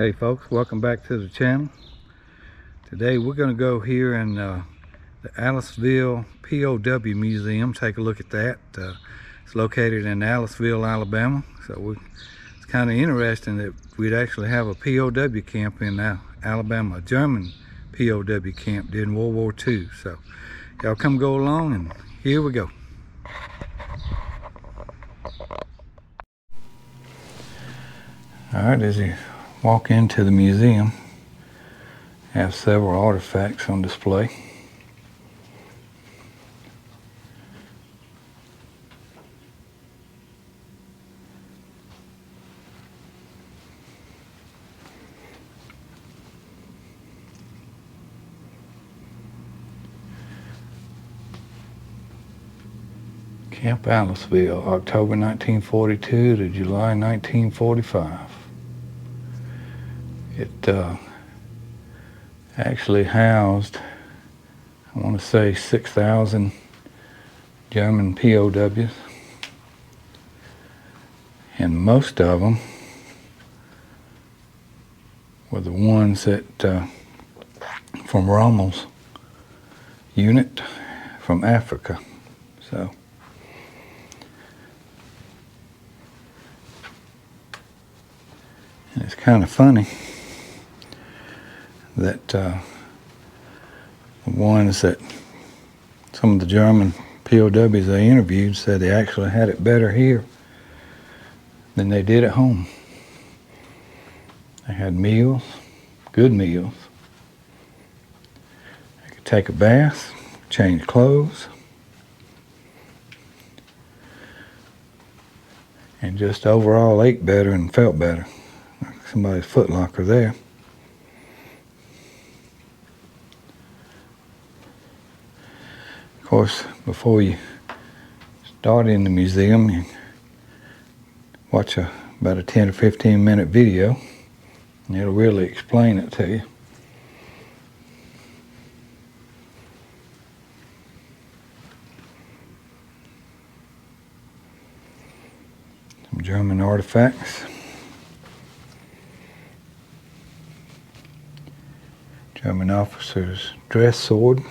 Hey folks, welcome back to the channel. Today we're going to go here in the Aliceville POW Museum. Take a look at that. It's located in Aliceville, Alabama. So it's kind of interesting that we'd actually have a POW camp in Alabama, a German POW camp during World War II. So y'all come go along and here we go. Alright, as you walk into the museum, have several artifacts on display. Camp Aliceville, October 1942 to July 1945. It actually housed, I want to say, 6,000 German POWs, and most of them were the ones that from Rommel's unit from Africa. So and it's kind of funny that the ones that some of the German POWs they interviewed said they actually had it better here than they did at home. They had meals, good meals. They could take a bath, change clothes, and just overall ate better and felt better. Like somebody's footlocker there. Of course, before you start in the museum, you watch about a 10 or 15 minute video, and it'll really explain it to you. Some German artifacts. German officer's dress sword.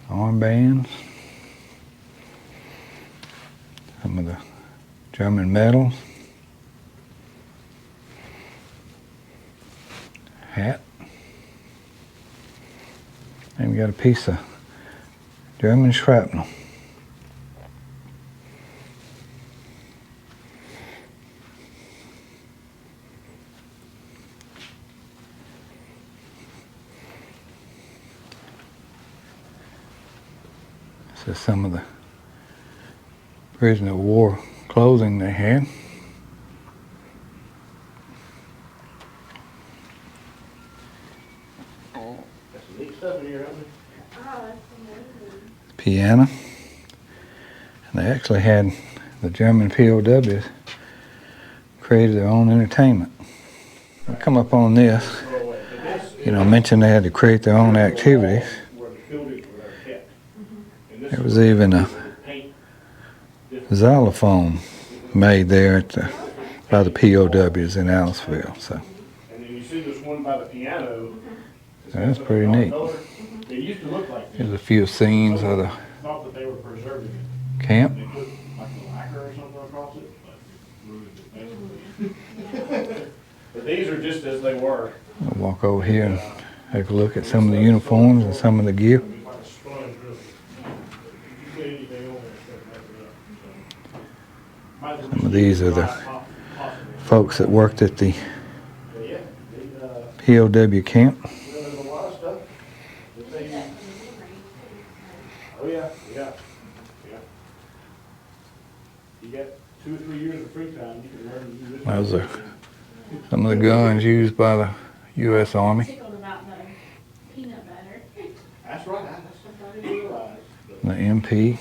Armbands, some of the German medals, hat, and we got a piece of German shrapnel. This is some of the prisoner of war clothing they had. Piano. And they actually had the German POWs created their own entertainment. I come up on this, I mentioned they had to create their own activities. There was even a xylophone made there by the POWs in Aliceville. So that's pretty neat. There's a few scenes of the camp. But these are just as they were. We'll walk over here and take a look at some of the uniforms and some of the gear. Some of these are the folks that worked at the POW camp. Oh yeah. You get 2 or 3 years of free time, you can learn to do this. Those are some of the guns used by the U.S. Army. That's right. That's something I didn't realize. The MP.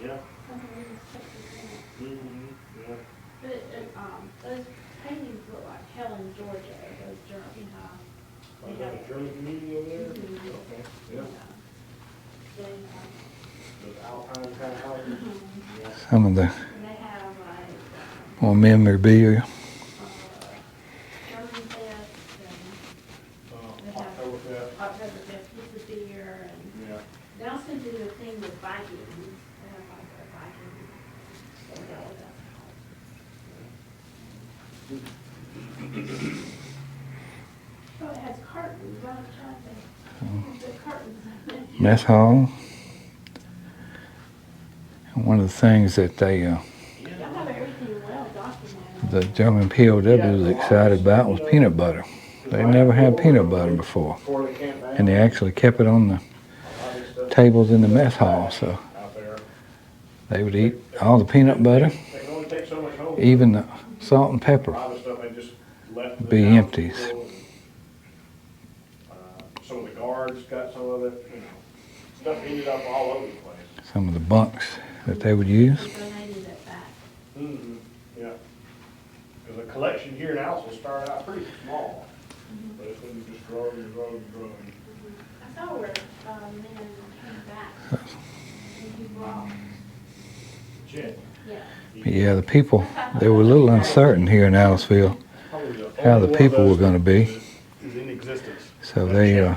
Yeah. Those paintings look like Helen, Georgia. Those German, Is that a German community over there? Okay. Yeah. Those Alpine kind of houses. Some of the More memorabilia. German Fest and Oktoberfest. Oktoberfest, this is beer and Yeah. they also do a thing with Vikings. They have like a Viking. So we got all that. Oh, it has cartons, right? The cartons. Mess hall. And one of the things that they, Y'all have everything well documented. the German POW was excited about was peanut butter. They never had peanut butter before. Before they camped out. And they actually kept it on the tables in the mess hall, so Out there. they would eat all the peanut butter, They can only take so much home. even the salt and A pepper. lot of stuff they just left. in the Be house empties. people, and, some of the guards got some of it, you know. Stuff ended up all over the place. Some of the bunks that they would use. We donated it back. Mm-hmm, yeah. Because the collection here in Aliceville started out pretty small, but it's been just growing and growing and growing. I saw where, men came back. And you brought, Jen. yeah. Yeah, the people, they were a little uncertain here in Aliceville how the people were going to be. Is in existence. So they, you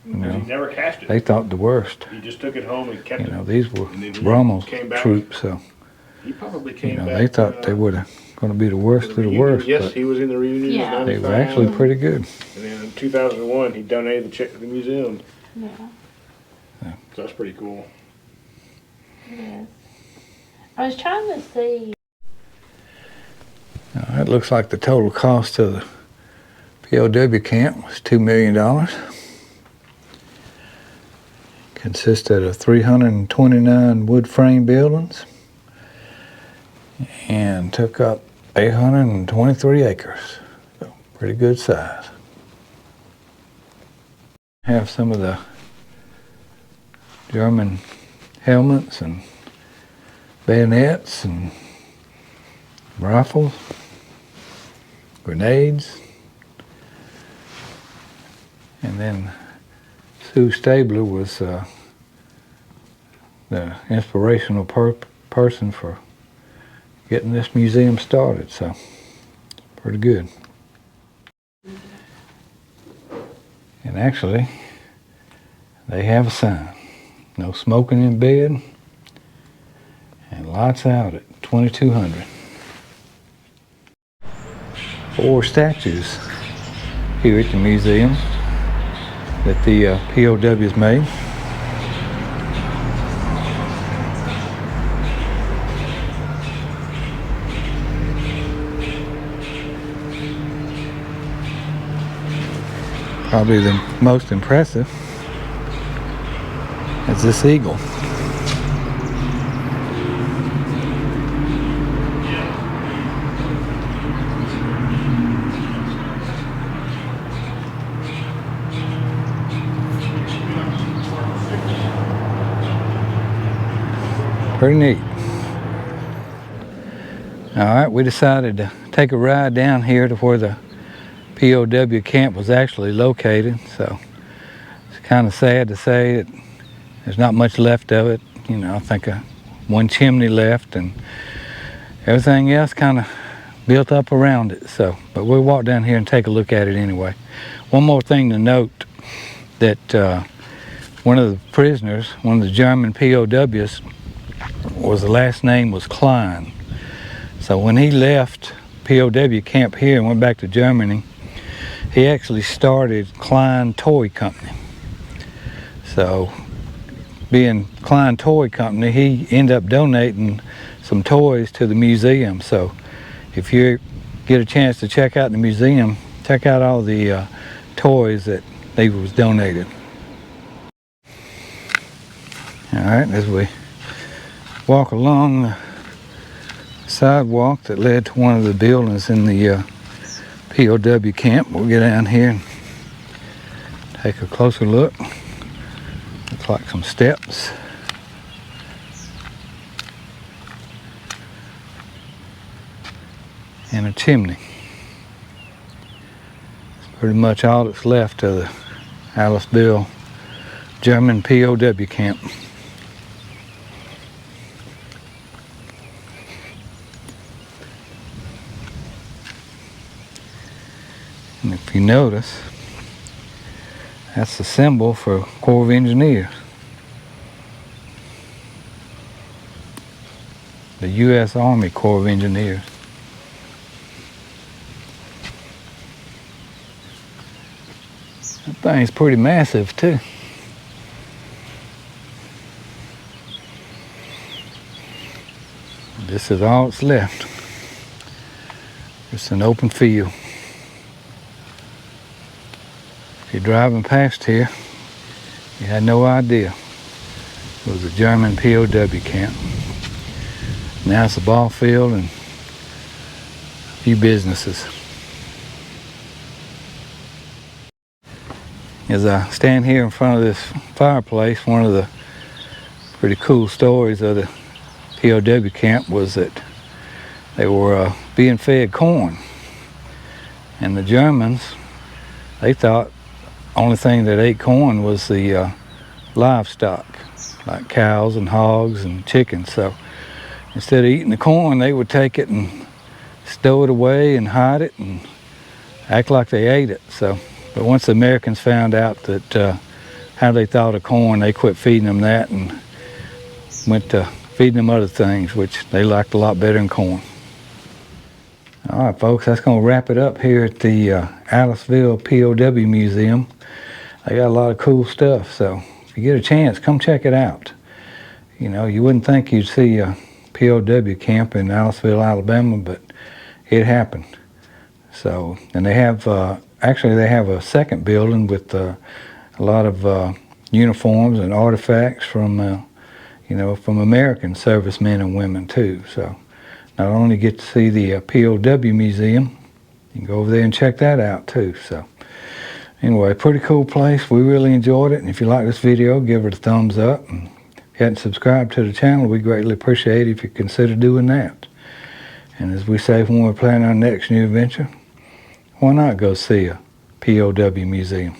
He know, never cashed it. they thought the worst. He just took it home and kept You it. know, these were And then he Rommel's came back. troops, so, He probably you came know, back. they thought they were going to be the worst of the reunion. worst, Yes, but he was in the reunion Yeah. in they 95. were actually pretty good. And then in 2001, he donated the check to the museum. Yeah. So that's pretty cool. Yes. I was trying to see. It looks like the total cost of the POW camp was $2 million. Consisted of 329 wood frame buildings and took up 823 acres. So pretty good size. Have some of the German helmets and bayonets and rifles, grenades, and then Sue Stabler was the inspirational person for getting this museum started, so pretty good. And actually, they have a sign, no smoking in bed and lights out at 2200. 4 statues here at the museum that the POWs made. Probably the most impressive is this eagle. Pretty neat. All right, we decided to take a ride down here to where the POW camp was actually located, so it's kind of sad to say that there's not much left of it. You know, I think one chimney left and everything else kind of built up around it. So, but we'll walk down here and take a look at it anyway. One more thing to note, that one of the prisoners, one of the German POWs, the last name was Klein. So when he left POW camp here and went back to Germany, he actually started Klein Toy Company. So being Klein Toy Company, he ended up donating some toys to the museum. So if you get a chance to check out the museum, check out all the toys that they was donated. All right, as we walk along the sidewalk that led to one of the buildings in the POW camp, we'll get down here and take a closer look. Looks like some steps. And a chimney. It's pretty much all that's left of the Aliceville German POW camp. And if you notice, that's the symbol for Corps of Engineers. The U.S. Army Corps of Engineers. That thing's pretty massive too. This is all that's left. It's an open field. If you're driving past here, you had no idea it was a German POW camp. Now it's a ball field and a few businesses. As I stand here in front of this fireplace, one of the pretty cool stories of the POW camp was that they were being fed corn. And the Germans, they thought only thing that ate corn was the livestock, like cows and hogs and chickens. So instead of eating the corn, they would take it and stow it away and hide it and act like they ate it. But once the Americans found out that how they thought of corn, they quit feeding them that and went to feeding them other things, which they liked a lot better than corn. All right, folks, that's going to wrap it up here at the Aliceville POW Museum. They got a lot of cool stuff, so if you get a chance, come check it out. You know, you wouldn't think you'd see a POW camp in Aliceville, Alabama, but it happened. So, and they have, actually they have a second building with a lot of uniforms and artifacts from, you know, from American servicemen and women too. So not only get to see the POW Museum, you can go over there and check that out too. So anyway, pretty cool place. We really enjoyed it. And if you like this video, give it a thumbs up. And if you hadn't subscribed to the channel, we greatly appreciate it if you consider doing that. And as we say when we're planning our next new adventure, why not go see a POW museum?